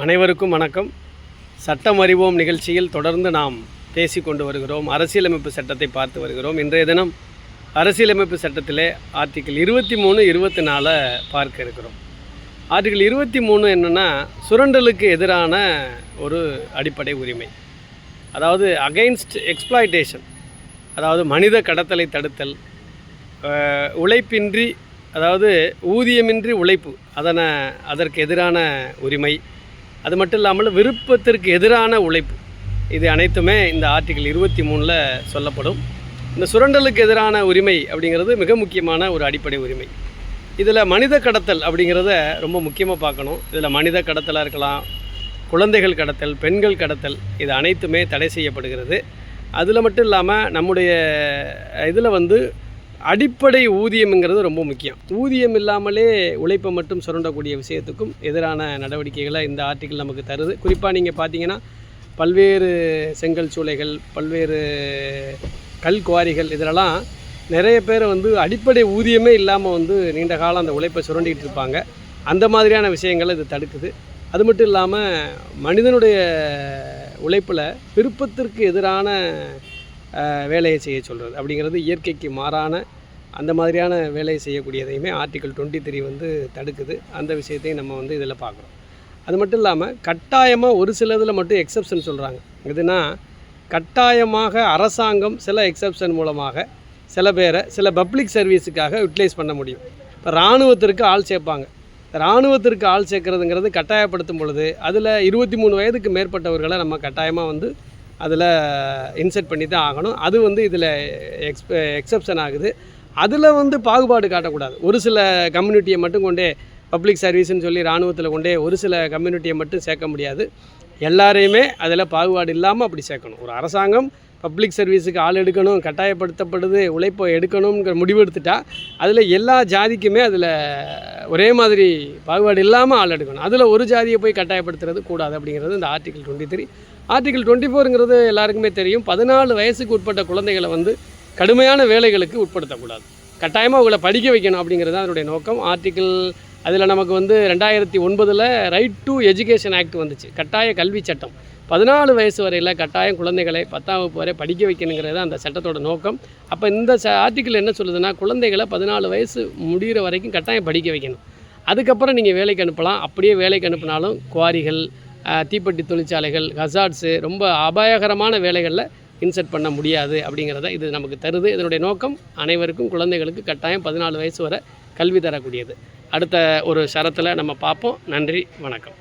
அனைவருக்கும் வணக்கம். சட்டம் அறிவோம் நிகழ்ச்சியில் தொடர்ந்து நாம் பேசிக்கொண்டு வருகிறோம். அரசியலமைப்பு சட்டத்தை பார்த்து வருகிறோம். இன்றைய தினம் அரசியலமைப்பு சட்டத்திலே ஆர்டிக்கிள் 23, 24 பார்க்க இருக்கிறோம். ஆர்டிக்கிள் 23 என்னென்னா, சுரண்டலுக்கு எதிரான ஒரு அடிப்படை உரிமை, அதாவது அகைன்ஸ்ட் எக்ஸ்ப்ளாய்டேஷன், அதாவது மனித கடத்தலை தடுத்தல், உழைப்பின்றி, அதாவது ஊதியமின்றி உழைப்பு, அதற்கு எதிரான உரிமை, அது மட்டும் இல்லாமல் விருப்பத்திற்கு எதிரான உழைப்பு, இது அனைத்துமே இந்த ஆர்டிக்கிள் 23 சொல்லப்படும். இந்த சுரண்டலுக்கு எதிரான உரிமை அப்படிங்கிறது மிக முக்கியமான ஒரு அடிப்படை உரிமை. இதில் மனித கடத்தல் அப்படிங்கிறத ரொம்ப முக்கியமாக பார்க்கணும். இதில் மனித கடத்தலாக இருக்கலாம், குழந்தைகள் கடத்தல், பெண்கள் கடத்தல், இது அனைத்துமே தடை செய்யப்படுகிறது. அதில் மட்டும் இல்லாமல் நம்முடைய இதில் அடிப்படை ஊதியம்ங்கிறது ரொம்ப முக்கியம். ஊதியம் இல்லாமலே உழைப்பை மட்டும் சுரண்டக்கூடிய விஷயத்துக்கும் எதிரான நடவடிக்கைகளை இந்த ஆர்டிக்கிள் நமக்கு தருது. குறிப்பாக நீங்கள் பார்த்தீங்கன்னா, பல்வேறு செங்கல் சூளைகள், பல்வேறு கல் குவாரிகள், இதிலெல்லாம் நிறைய பேர் அடிப்படை ஊதியமே இல்லாமல் நீண்ட காலம் அந்த உழைப்பை சுரண்டிகிட்டு இருப்பாங்க. அந்த மாதிரியான விஷயங்களை இது தடுக்குது. அது மட்டும் இல்லாமல் மனிதனுடைய உழைப்பில் விருப்பத்திற்கு எதிரான வேலையை செய்ய சொல்கிறது அப்படிங்கிறது, இயற்கைக்கு மாறான அந்த மாதிரியான வேலையை செய்யக்கூடியதையுமே ஆர்டிக்கிள் 23 தடுக்குது. அந்த விஷயத்தையும் நம்ம இதில் பார்க்குறோம். அது மட்டும் இல்லாமல் கட்டாயமாக ஒரு சில இதில் மட்டும் எக்ஸப்ஷன் சொல்கிறாங்க. இதுனா கட்டாயமாக அரசாங்கம் சில எக்ஸப்ஷன் மூலமாக சில பேரை சில பப்ளிக் சர்வீஸுக்காக யூட்டிலைஸ் பண்ண முடியும். இப்போ இராணுவத்திற்கு ஆள் சேர்ப்பாங்க. இராணுவத்திற்கு ஆள் சேர்க்குறதுங்கிறது கட்டாயப்படுத்தும் பொழுது அதில் 23 வயதுக்கு மேற்பட்டவர்களை நம்ம கட்டாயமாக அதில் இன்செர்ட் பண்ணி தான் ஆகணும். அது இதில் எக்ஸப்ஷன் ஆகுது. அதில் பாகுபாடு காட்டக்கூடாது. ஒரு சில கம்யூனிட்டியை மட்டும் கொண்டே பப்ளிக் சர்வீஸ்ன்னு சொல்லி இராணுவத்தில் கொண்டே ஒரு சில கம்யூனிட்டியை மட்டும் சேர்க்க முடியாது. எல்லாரையுமே அதில் பாகுபாடு இல்லாமல் அப்படி சேர்க்கணும். ஒரு அரசாங்கம் பப்ளிக் சர்வீஸுக்கு ஆள் எடுக்கணும், கட்டாயப்படுத்தப்படுது, உழைப்பை எடுக்கணுங்கிற முடிவு எடுத்துட்டா அதில் எல்லா ஜாதிக்குமே அதில் ஒரே மாதிரி பாகுபாடு இல்லாமல் ஆள் எடுக்கணும். அதில் ஒரு ஜாதியை போய் கட்டாயப்படுத்துறது கூடாது அப்படிங்கிறது இந்த ஆர்டிக்கிள் 23. ஆர்டிக்கிள் 24ங்கிறது எல்லாருக்குமே தெரியும். 14 வயசுக்கு உட்பட்ட குழந்தைகளை கடுமையான வேலைகளுக்கு உட்படுத்தக்கூடாது. கட்டாயமாக அவங்களை படிக்க வைக்கணும் அப்படிங்கிறது தான் அதனுடைய நோக்கம். ஆர்டிக்கிள் அதில் நமக்கு 2009 ரைட் டு எஜுகேஷன் ஆக்ட் வந்துச்சு, கட்டாய கல்வி சட்டம். 14 வயசு வரையில் கட்டாயம் குழந்தைகளை 10ஆம் வகுப்பு வரை படிக்க வைக்கணுங்கிறது அந்த சட்டத்தோட நோக்கம். அப்போ இந்த ஆர்டிக்கிள் என்ன சொல்லுதுன்னா, குழந்தைகளை 14 வயசு முடிகிற வரைக்கும் கட்டாயம் படிக்க வைக்கணும். அதுக்கப்புறம் நீங்கள் வேலைக்கு அனுப்பலாம். அப்படியே வேலைக்கு அனுப்பினாலும் குவாரிகள், தீப்பெட்டி தொழிற்சாலைகள், ஹசார்ட்ஸு, ரொம்ப அபாயகரமான வேலைகளில் இன்செர்ட் பண்ண முடியாது அப்படிங்கிறத இது நமக்கு தருது. இதனுடைய நோக்கம் அனைவருக்கும், குழந்தைகளுக்கு கட்டாயம் 14 வயசு வரை கல்வி தரக்கூடியது. அடுத்த ஒரு ஷரத்தில் நம்ம பார்ப்போம். நன்றி, வணக்கம்.